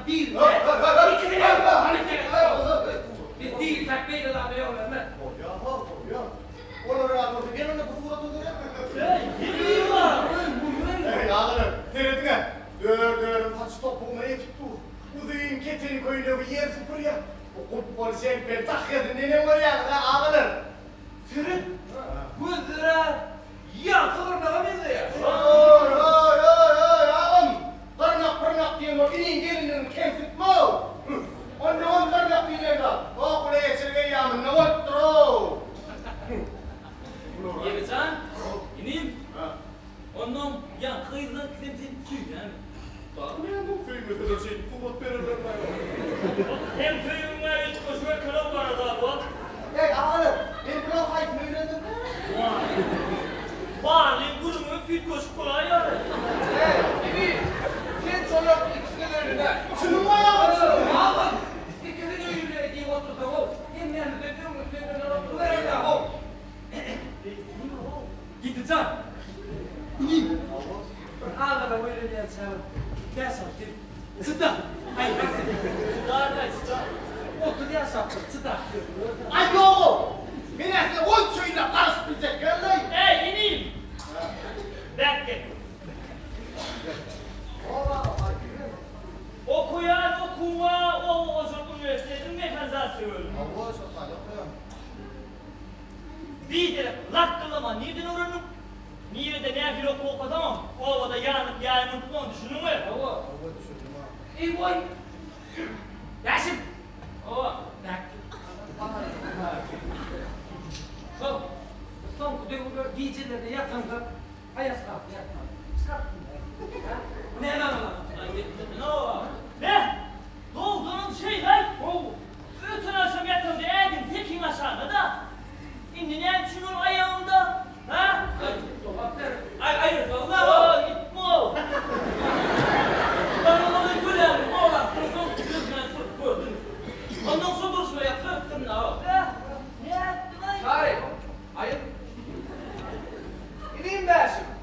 değil. Bir değil takmeyle de abi yollarına. Ya. Olur abi. Ben ona bu suratı göremiyorum. Yürüyün var. Ağlarım. Seyredine. Dör saç topuğuna yetip dur. Uzayın ketini koyuyor bir yer sıfır ya. O kutbol şekber tak yedin nenem var ya ağlarım. Sürün. Güzdüre. Yakılırına benziyor ya. Oy ağam. Pırnak diye o inin gelinin kemsik mu? Ondan pırnak diye da. O kuleye geçirgen yağmın ne otro. Yemecan, inim. Ondan yan kıyıdan kızımsın tüy yani. Ben bu filmi de şey kubat verirler ben. Hem köyüme hiç koşuyor kıram var da bu. Hey ağlarım. Ben biraz hayf öğrendim. Bağırlayın kurumu fit koşu kolay ya. Gibi. Sen çoluk ikisinin önüne. Şunun mu ayağı? Ağam. İkisinin önüne diye oturdu o. Yeniden dediğim üstünden oturuver ya o. Gideceğim. Ağlama böyle diyeceğim. Ders attım. Sıda. Hayır. Otur ya saptı. Sıda. Ay yo! Beni size on suyla karışmayacak geldi. Hey inim. Bekle. Okuyan okuma o Ocak Üniversitesi'nin mekanisasyon. Allah aşkına yapayım. Bir de lakkılama nereden öğrendim? Niye de ne bir oku okudamam. Ovada yanıp yayını tutmam düşündün mü? Ova. Allah düşürdüm ha. İyi boy. Yasin. Ova. Bak. Son kutuyu giyicilerde yatağında ayas kalk yatma. Çıkarttın be. Ha? Ne lan lan? Ne o? Ne? Doğduğun şeyler. Bütün akşam yatağımda eğdim tekin aşağıda da. Şimdi ne şunun ayağında? Ha? Hayır, vallahi gitme o. Ben onu gülerim, oğlan, kızım, gözüne gördüm. Ondan sonra duruşma yaptım ne o? Ne yaptın ay? Çare. Ayıp. İneyim ben şimdi.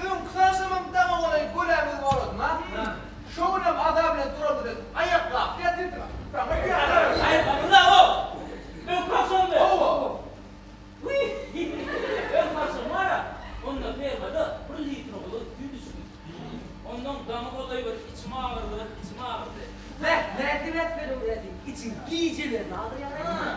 Ön kısarsamam tamam olayım gülerim oğlum ha. Şovunum adamla duralım dedim. Ayak kalk getirdim. Tamam ya. Hayır, vallahi o. Ben kalksam be. Oo. Ben kalksam var ya, onunla fermada bir litre olur, gündüzün. Ondan damı olayı var, içime ağrıdı. Verdim etmedim dedim. İçin giyicilerini ağrıyor ha.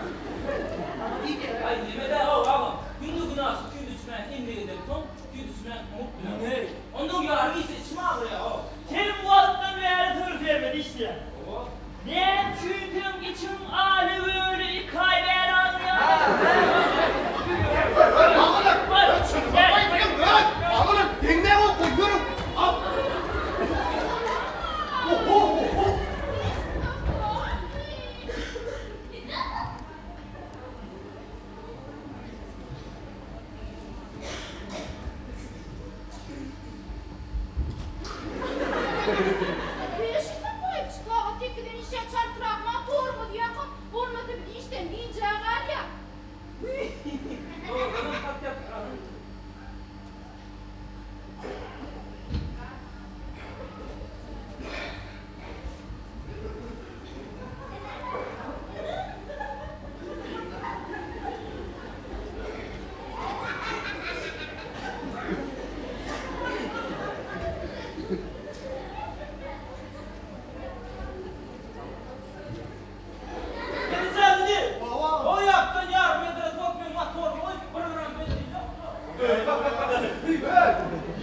Ama iyi gel. Ay yemede o ama, gündüz günahsı, gündüzüne inmeyi de ton, gündüzüne mutlu. Ne? Ondan yargı ise içime ağrıyor o. Senin bu alttan bir yere tır vermedi işte. Ne çünkü içim ağrı böyle kaybeder ağrıyor. Ağlarım. Dinle o koyuyorum. Al.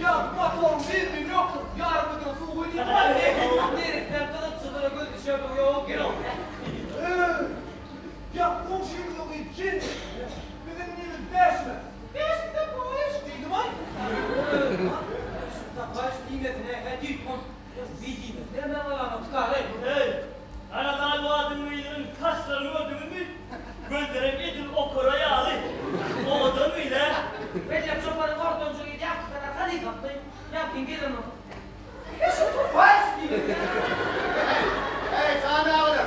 Ya motorum bir milyon yarım da su koyayım. Nereden kadar çıkara göz dışarı yok gel. Ya komşuyum yok için. Bizim nimiz 5 mi? 5 mi de bu iş değil mi? Baş kıymetine hediye kon. Bir kıymet. Ne alalım çıkarayım. Hey! Arada bu adamın kaşlarını öldürdün mü? Gözlerim edin o koraya alı. O adamı ile. Ben de çobanın ortancılığı yaptı. Hadi kaptayım. Yapayım gelin o. Baş kıymet. Hey sana ağlarım.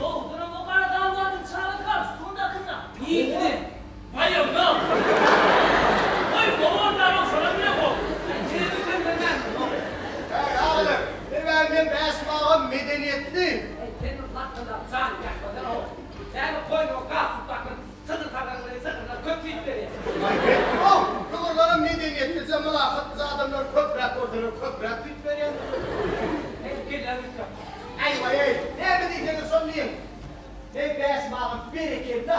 Doğduğunun o kadar dağlarının çağrı kal. Sonunda kınla. Yiğitli. Hayır lan. Hayır doğurdan o sana bile bu. Seni düşünmeden. Ben besmağım medeniyetli. Senin hakkında sen yapmadın o. Sen koyun o gaz tutakın. Sıkı takarları sıkırlar köpükleri. Kıvırların medeniyetli zamılakıtlı adamlar köprek ortalar köprek fit veriyor. Evkiler yok. Ayvay ay, ne bileyim sonlayayım. Ne besmağım bereketli.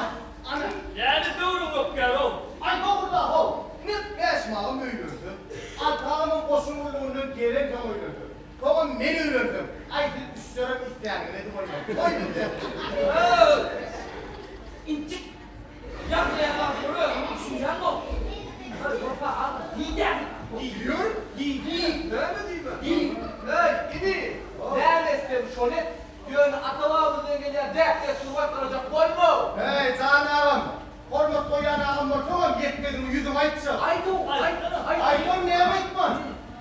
Ana. Yani doğru yok ya o. Ay doğru da o. Ne besmağım öylürdü. Altağımın koşumluğunun gerek yok öylürdü. Koğum beni öylürdüm. Ay bir üstlerim isteyen dedim hocam. Oy dedi. İncik. Yapmaya bakıyor. Düşünen o. Böyle korka al. Lider. Gidiyor. Değil mi? Değil. Hey, gidi. Nerede istemiş onu? Diyor atalağımızdan gelen dertle survat olacak var mı? Hey canım. Hormat koyan ağam var tamam yetmedi mi yüzüm aytça. Haydi o. Haydi. Aydım ne yapayım var?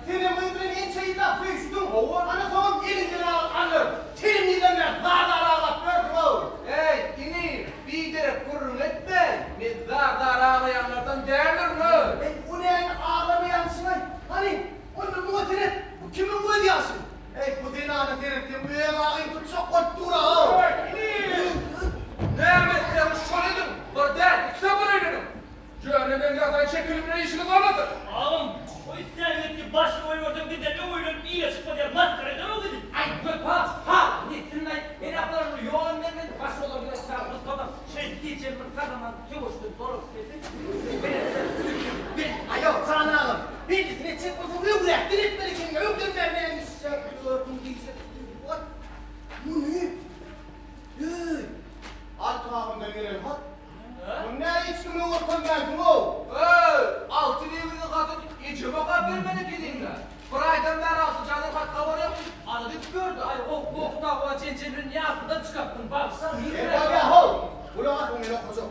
Senin müdürün en şeyi laf düştüm. Ana tamam elinden alır. Senin elinden dar ağlatmıyor mu? Hey, gidi. Bir de kurun etme. Ne dar ağlayanlardan değerlir mi? Bu ne ağlamayan şey? Hani onun muhtemelen bu kimin bu hediyası? Hey bu dinanı verirken bu ev ağayı tutsa kottura o. Ne istemiş söyledim. Var der, kitabını öğrenim. Cehennemin yerden çekilimine işini varladı. Ağam o isteyenlik başka oynadım bir de ne oynadım iyiye çıkma diye maskaradan o dedi. Ay köpa. Ha. Nitinler. Beni yapılarını yoğun vermedi. Başı olabilir. Çarpız kadar. Şey diyeceğim. Kadından tüvüştüm. Doğru dedi. Ben Ayo canım. Birisine çıkmasın yok ya. Direkt böyle kim yok göndermeyen işler. Gördüm diyecek. What? Bu ne? Hey. Alt ağımda gelelim bak. Bu ne içkimi ortam verdim o? Hey, altı devrini kadın iyice bakar vermedi gidinle. Buraydan beri altı canım kat kavarıyor. Anladık gördü. Ay o bokta o çençenin yapıdan çıkarttın. Baksana. Bak ya ho. Ula bak bunu yok kuzum.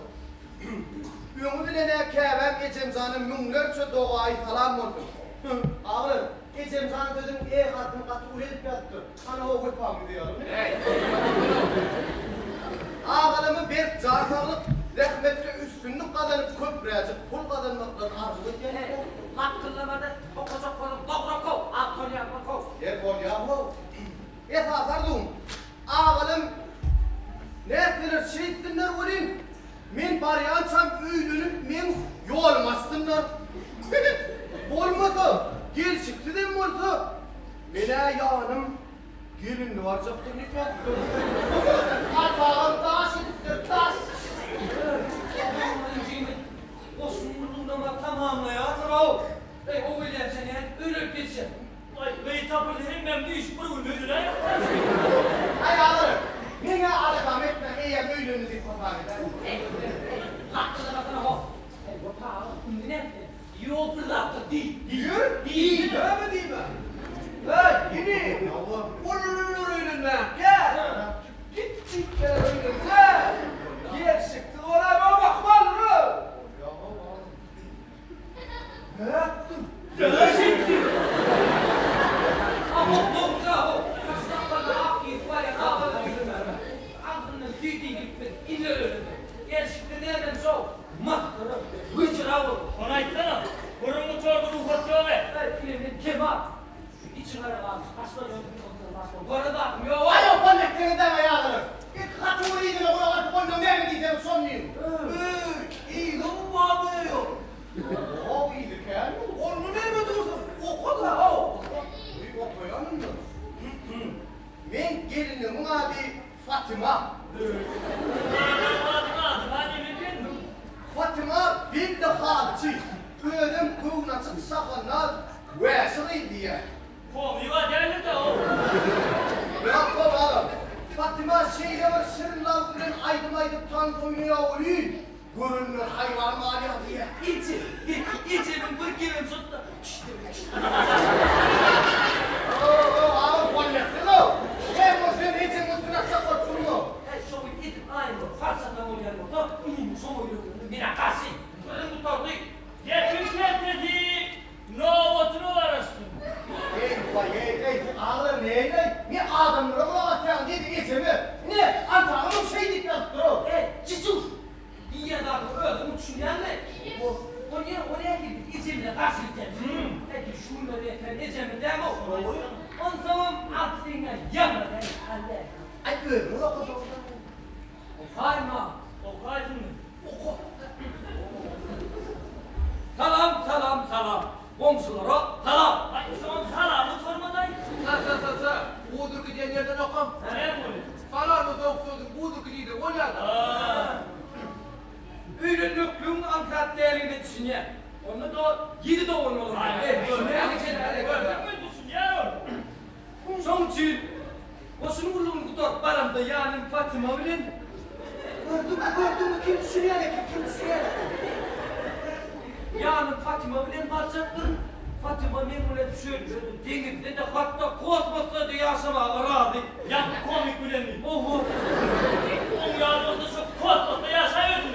Ümü bilene kevem geçem canım mümlerce doğayı falan oldu. Ağır. Geçem canım dedim katın katı uğrayıp yattı. Ana o hırpam gidiyor. Hey. Ağalımı bir carfalık rahmetli üstünlük kazanıp köpreyecek pul kazanmaktan arzu ediyor. Hakkınlamada o koca kolum dobra kov. Antony yapma kov. Kol yahu. Esasardım. Ağalım ne ettiler şey ettinler olayım. Men baryansam öylünüp men yolmazsınlar. Olmadı. Gel çıktı dem oldu. Mene yanım gelinli varacaktır ne yaptı? Atağım taş ettir taş. Osmanlı'nda tamamlayadır o. O öyle seni ölüp gitsin. Ay bey tabur dedim ben bir iş bunu öldürdüler. Hay ağlarım. Mene alakam etme eğer öylünüzü kurban eder. Hakkınlamadın o. Bu tağı ne? Yol bıraktı değil. Diyor, değil mi? Hey, gidi. Onun öğrenme. Gel. Git gel öğrenme. Gel çıktı oraya bakmalı. Ne yaptın? Ama bokta o. Kasaplarına ak yiyip var ya ağabey öldürme. Altından tüydüğü gibi ileri ölürme. Gerçekten nereden çok? Mahtarı, hıçıra vur. Ona itsana. Burunu çordu ufak yolu. Her filmin kemal. İçine varmış. Başka yönetim kontrol başka. Bu arada atmıyor. Ay o pandekleri deme yağlarım. Bir katı uğraydı da buna artık ondan ne diyeceğim sonlayayım. İyi lan bu abi yok. O iyiydi ki. Onu ne mi dursun? O kadar o. Büyük okuyanım da. Ben gelinimin adı Fatıma. Fatıma bir de halıcı. Ölüm kuyuna çıksa kanal. Veşi diye. Kovuyor derler de o. Bırak oğlum. Fatıma şeyle var şırınlar bilen aydım tank oynuyor oluyor. Görünür hayvan mali diye. İçerim bırkırım tuttu. Oo, ağır pollesin o. Sansam aksine yamadan halle. Ay öyle oku. Okayma. Okaydın mı? Oku. Salam salam salam. Komşulara salam. Ay son salamı sormadan. Sa. Budur gidiyen yerden okam. Ne bu? Salarınızı okusuyordun, budur gidiyordu. O nerede? Ürünlüklüğün ankart değerliğini düşünüyor. Onu da 7 doğum olur. Son için Boşun vurluğunu kutar paramda yani Fatıma bilen. Gördüm kim düşünüyor kim düşünüyor. Yani Fatıma bilen varsaktır. Fatıma memnuniyet söylüyordu. Denizde de hatta kosmosta da yaşamaya razı. Ya komik bile mi? Oho. O yağmurda çok kosmosta yaşayordun.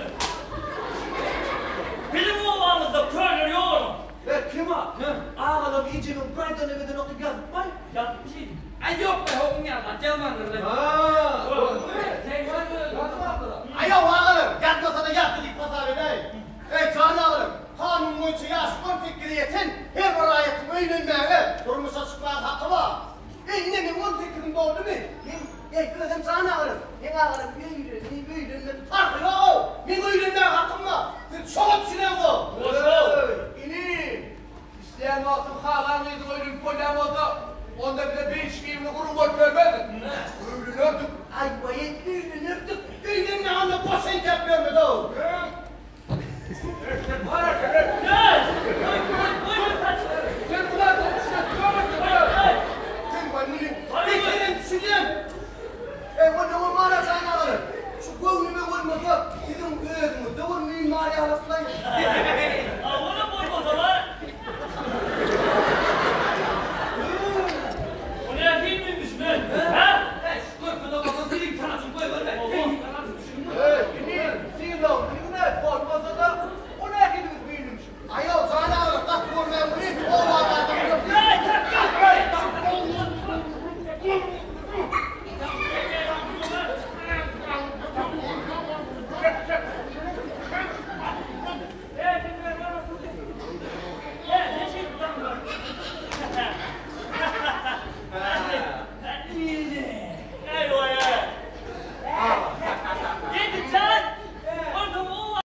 Bilim oğlanızda körler yoğurum. Ve kim ha? Ağlam iyicinin Brighton eviden okuyup yazıp var. Ya bir şey. Ay yok be oğlum ya lan gelmandır lan. Haa!